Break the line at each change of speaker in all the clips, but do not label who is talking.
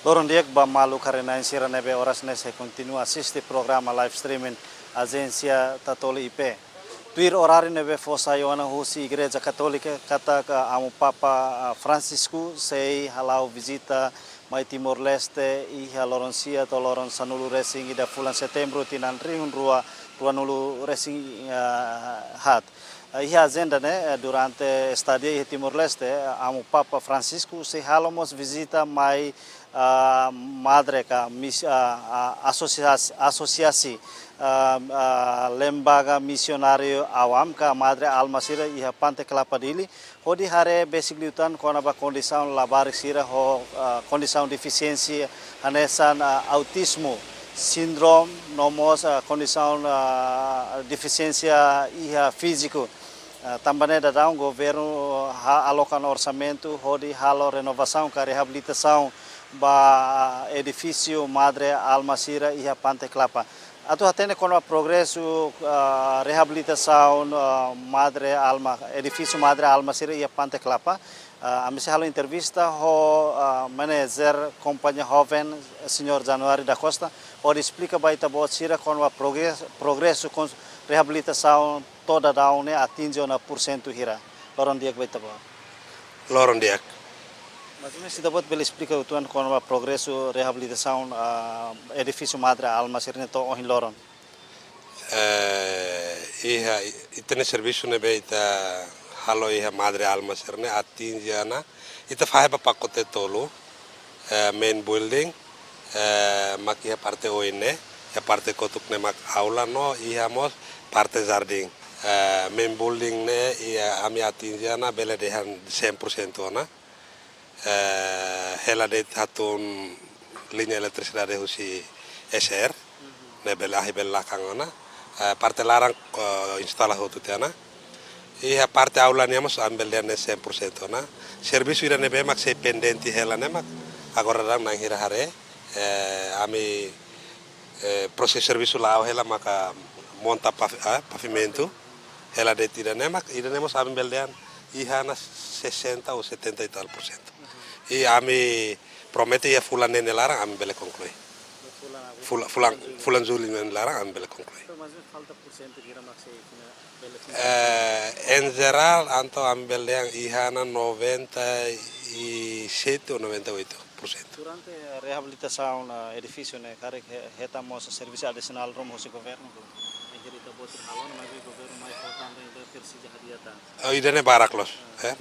Loron diek ba malu karena insira nebe horas nese continua assiste programa live streaming agência Tatoli IP. Tuir horário nebe fosa Ioana Husi Igreja Católica kata ke amu Papa Francisco sei halau visita mai Timor Leste iha Loroncia to Loron sanulu racing ida bulan Setembro tinan ringun rua nulu racing hat. Iha agenda né durante estadia iha Timor Leste amu Papa Francisco sei halomos visita mai madre ka asosiasi lembaga misionario awam ka madre almasira iha Pante Kelapa Dili hodi hare basically utan kona ba kondisão labar sira ho kondisão deficiência hanesan autismo sindrom nomos kondisão deficiência iha físico também da governo alocan orçamento hodi halo renovação ka reabilitação ba edifício Madre Almasira iha Pante Kelapa. Atu hatene kono progresso reabilitação edifício Madre Almasira iha Pante Kelapa. Amisi halo entrevista ho manager companhia Joven Senhor Januari da Costa, onde explica baita bot-sira kono progresso com reabilitação toda daune atinge 1% hira. Loron diak baita bo.
Loron diak.
Mas se dapat bela explica o tuan com o progresso reabilitação edifício Madre Almasira neto ohin Loron.
Iha itene serviço ne beita halo iha Madre Almasira ne atinge ana ita fahe pa pakote tolo main building mak iha parte oine ya parte kotuk ne mak aula no iha mos parte jardim main building ne iha ami atinge ana bela dehan 100% ana hela det hatun linha eletricidade husi SR ne bela hi bela kangona parte larang instala hotu tiana iha parte aula ne mos ambel den 100% na serviço ira ne be mak se pendenti hela ne mak agora ram nang hira hare ami proses serviço lá hela maka monta pavimento hela det ira ne mak ira ne mos ambel den iha na 60 ou 70 e tal %. E ami promete ya fulan nene larang ami bele conclui. Fulan Juli nene larang ami bele conclui. En geral anto ami bele yang ihana 97 ou 98%.
Durante a reabilitação na edifício né, cara retamos serviço adicional rum hosi governo.
Idane baraklos,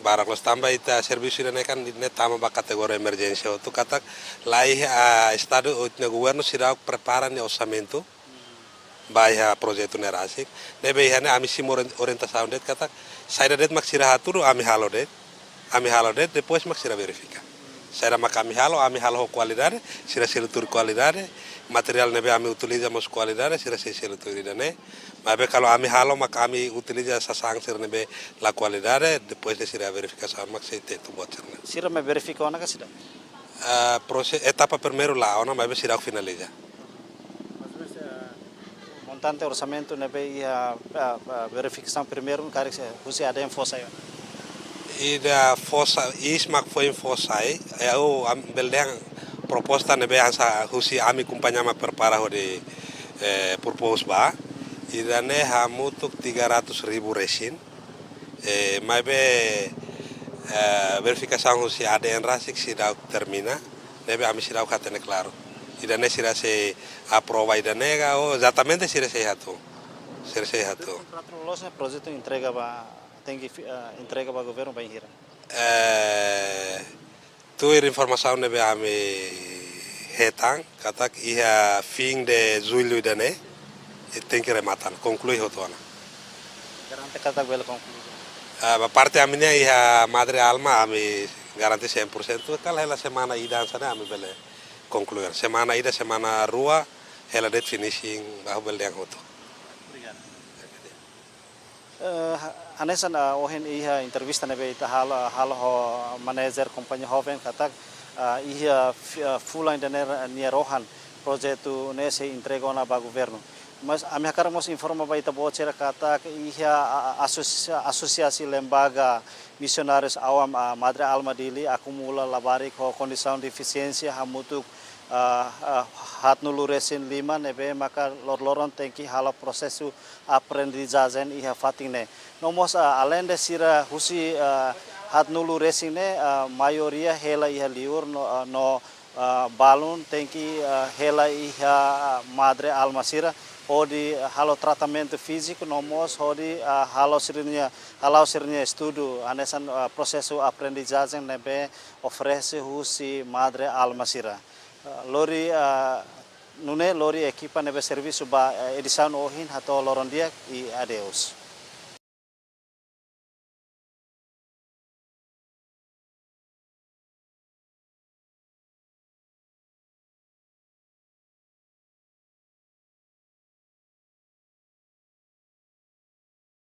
baraklos tambah ita serviço idane kan idane tama ba kategori emergensia itu kata lai estado utne governo sirau prepara ne orçamento baia projeto nerasik nebe ihane ami simor orientação det kata saida det mak sira haturu ami halo det depois mak sira verifica saida mak ami halo qualidade sira selutur qualidade material nebe ami utilizamos qualidade sira selutur idane. Mas kalau ami halo mak kami utiliza sasang sir nebe la qualidade depois de sira verificação mak se te tubuat sirne.
Sira me verifica ona ka sida?
Proses etapa primeiro lá ona mas sira finaliza.
Montante orçamento nebe ia verificação primeiro cara husi ada yang fosa yo.
Ida fosa ismak foi fosai eu beldeng proposta nebe ansa husi ami kumpanya ma prepara de purpose ba idane hamutuk 300.000 resin mabe verificação husi ADN rasik sidau termina nebe ami sidau katene claro idane sira se aprova idane ga exatamente sira se hatu
Contrato losa projeto entrega ba tem que entrega ba governo ba hira.
Tuir informação nebe ami hetang katak iha fim de julho idane tem que rematar, conclui hotuana.
Garante kata bela conclui.
Parte aminya iha Madre Alma ami garanti 100%, kala hela semana ida sana ami bele concluir. Semana ida semana rua hela det finishing bahu bel yang hotu.
Hanesan ohen iha entrevista nebe ita halo manager kompannya Joven katak iha full indene nia rohan projeto nese entrega ona ba governo. Mas ami hakar mos informa ba ita bocera kata iha asosiasi lembaga misionaris awam Madre Alma Dili akumula labari ko kondisyon defisiensia hamutuk hat nulu resin lima nebe maka lor-loron tengki hala prosesu aprendizazen iha fatingne nomos alende sira husi hat nulu resin ne mayoria hela iha liur no balun tengki hela iha Madre Alma sira hodi halo tratamento físico nomos hodi halo sirnya estudo anesan prosesu aprendizazen nebe oferece husi Madre Alma sira lori nune lori ekipa nebe serviço ba edição ohin hato loron dia e adeus.